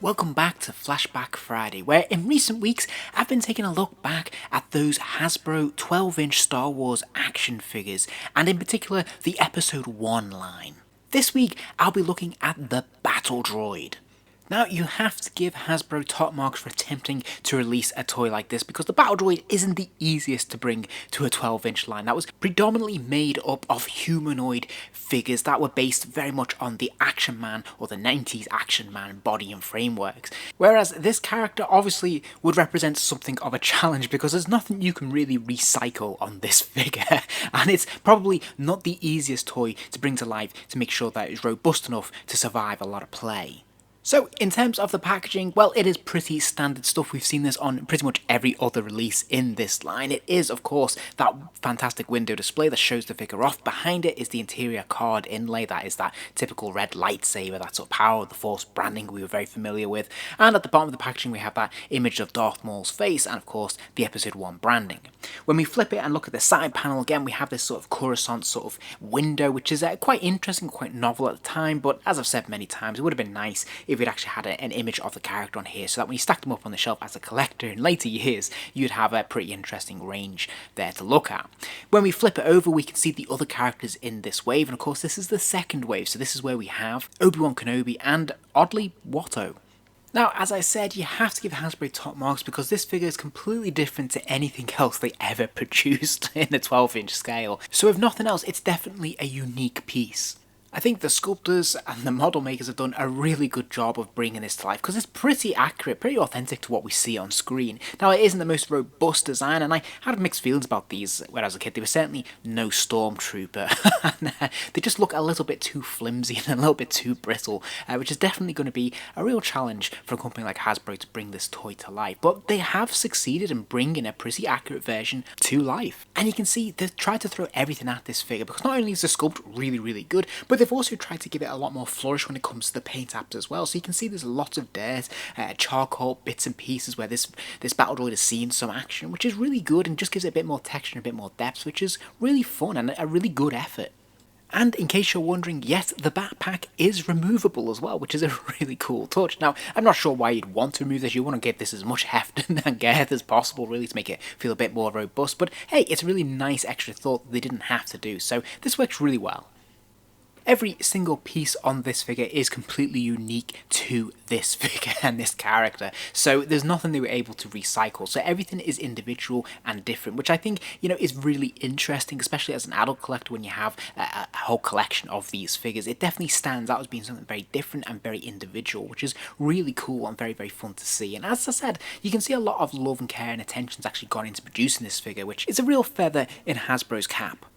Welcome back to Flashback Friday, where in recent weeks I've been taking a look back at those Hasbro 12-inch Star Wars action figures, and in particular the Episode 1 line. This week I'll be looking at the Battle Droid. Now, you have to give Hasbro top marks for attempting to release a toy like this because the Battle Droid isn't the easiest to bring to a 12-inch line that was predominantly made up of humanoid figures that were based very much on the Action Man or the 90s Action Man body and frameworks. Whereas this character obviously would represent something of a challenge because there's nothing you can really recycle on this figure, and it's probably not the easiest toy to bring to life to make sure that it's robust enough to survive a lot of play. So, in terms of the packaging, well, it is pretty standard stuff. We've seen this on pretty much every other release in this line. It is, of course, that fantastic window display that shows the figure off. Behind it is the interior card inlay. That is that typical red lightsaber, that sort of power of the Force branding we were very familiar with. And at the bottom of the packaging, we have that image of Darth Maul's face and, of course, the Episode 1 branding. When we flip it and look at the side panel again, we have this sort of Coruscant sort of window, which is quite interesting, quite novel at the time. But as I've said many times, it would have been nice if we'd actually had an image of the character on here so that when you stack them up on the shelf as a collector in later years, you'd have a pretty interesting range there to look at. When we flip it over, we can see the other characters in this wave, and of course this is the second wave, so this is where we have Obi-Wan Kenobi and, oddly, Watto. Now, as I said, you have to give Hasbro top marks because this figure is completely different to anything else they ever produced in a 12-inch scale. So if nothing else, it's definitely a unique piece. I think the sculptors and the model makers have done a really good job of bringing this to life because it's pretty accurate, pretty authentic to what we see on screen. Now, it isn't the most robust design, and I had mixed feelings about these when I was a kid. They were certainly no Stormtrooper. They just look a little bit too flimsy and a little bit too brittle, which is definitely going to be a real challenge for a company like Hasbro to bring this toy to life. But they have succeeded in bringing a pretty accurate version to life. And you can see they've tried to throw everything at this figure because not only is the sculpt really, really good, but they've also tried to give it a lot more flourish when it comes to the paint apps as well. So you can see there's lots of dirt, charcoal, bits and pieces where this Battle Droid has seen some action, which is really good and just gives it a bit more texture and a bit more depth, which is really fun and a really good effort. And in case you're wondering, yes, the backpack is removable as well, which is a really cool touch. Now, I'm not sure why you'd want to remove this. You want to give this as much heft and girth as possible, really, to make it feel a bit more robust. But hey, it's a really nice extra thought that they didn't have to do, so this works really well. Every single piece on this figure is completely unique to this figure and this character, so there's nothing they were able to recycle. So everything is individual and different, which I think, is really interesting, especially as an adult collector when you have a whole collection of these figures. It definitely stands out as being something very different and very individual, which is really cool and very, very fun to see. And as I said, you can see a lot of love and care and attention's actually gone into producing this figure, which is a real feather in Hasbro's cap.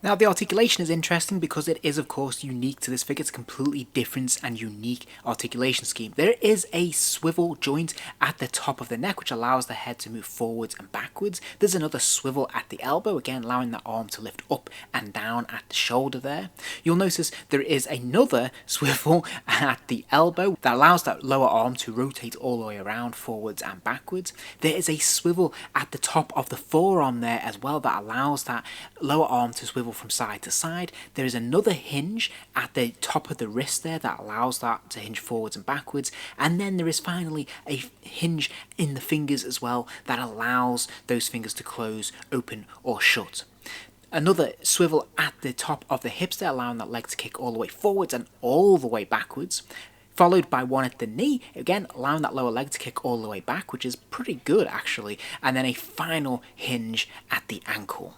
Now, the articulation is interesting because it is, of course, unique to this figure. It's a completely different and unique articulation scheme. There is a swivel joint at the top of the neck, which allows the head to move forwards and backwards. There's another swivel at the elbow, again, allowing the arm to lift up and down at the shoulder there. You'll notice there is another swivel at the elbow that allows that lower arm to rotate all the way around, forwards and backwards. There is a swivel at the top of the forearm there as well that allows that lower arm to swivel from side to side. There is another hinge at the top of the wrist there that allows that to hinge forwards and backwards, and then there is finally a hinge in the fingers as well that allows those fingers to close, open or shut. Another swivel at the top of the hips there, allowing that leg to kick all the way forwards and all the way backwards, followed by one at the knee, again allowing that lower leg to kick all the way back, which is pretty good actually, and then a final hinge at the ankle.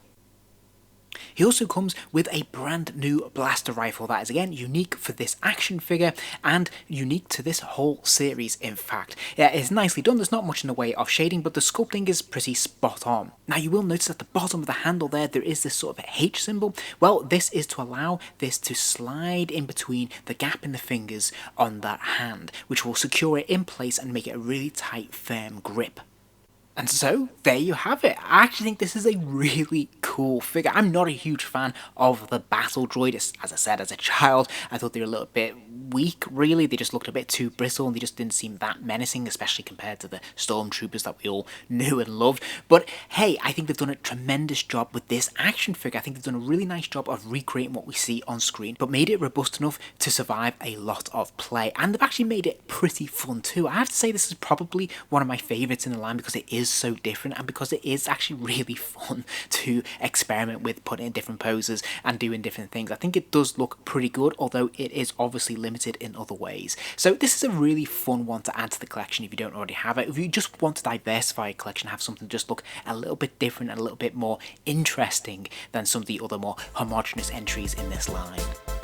He also comes with a brand new blaster rifle that is again unique for this action figure and unique to this whole series in fact. Yeah, it's nicely done, there's not much in the way of shading, but the sculpting is pretty spot on. Now you will notice at the bottom of the handle there is this sort of H symbol. Well, this is to allow this to slide in between the gap in the fingers on that hand, which will secure it in place and make it a really tight, firm grip. And so, there you have it. I actually think this is a really cool figure. I'm not a huge fan of the Battle Droid. As I said, as a child, I thought they were a little bit weak, really. They just looked a bit too brittle and they just didn't seem that menacing, especially compared to the Stormtroopers that we all knew and loved. But hey, I think they've done a tremendous job with this action figure. I think they've done a really nice job of recreating what we see on screen, but made it robust enough to survive a lot of play. And they've actually made it pretty fun too. I have to say this is probably one of my favourites in the line because it is so different and because it is actually really fun to experiment with putting in different poses and doing different things. I think it does look pretty good, although it is obviously limited in other ways. So this is a really fun one to add to the collection if you don't already have it. If you just want to diversify your collection, have something just look a little bit different and a little bit more interesting than some of the other more homogenous entries in this line.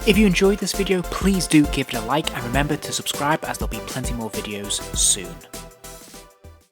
If you enjoyed this video, please do give it a like and remember to subscribe as there'll be plenty more videos soon.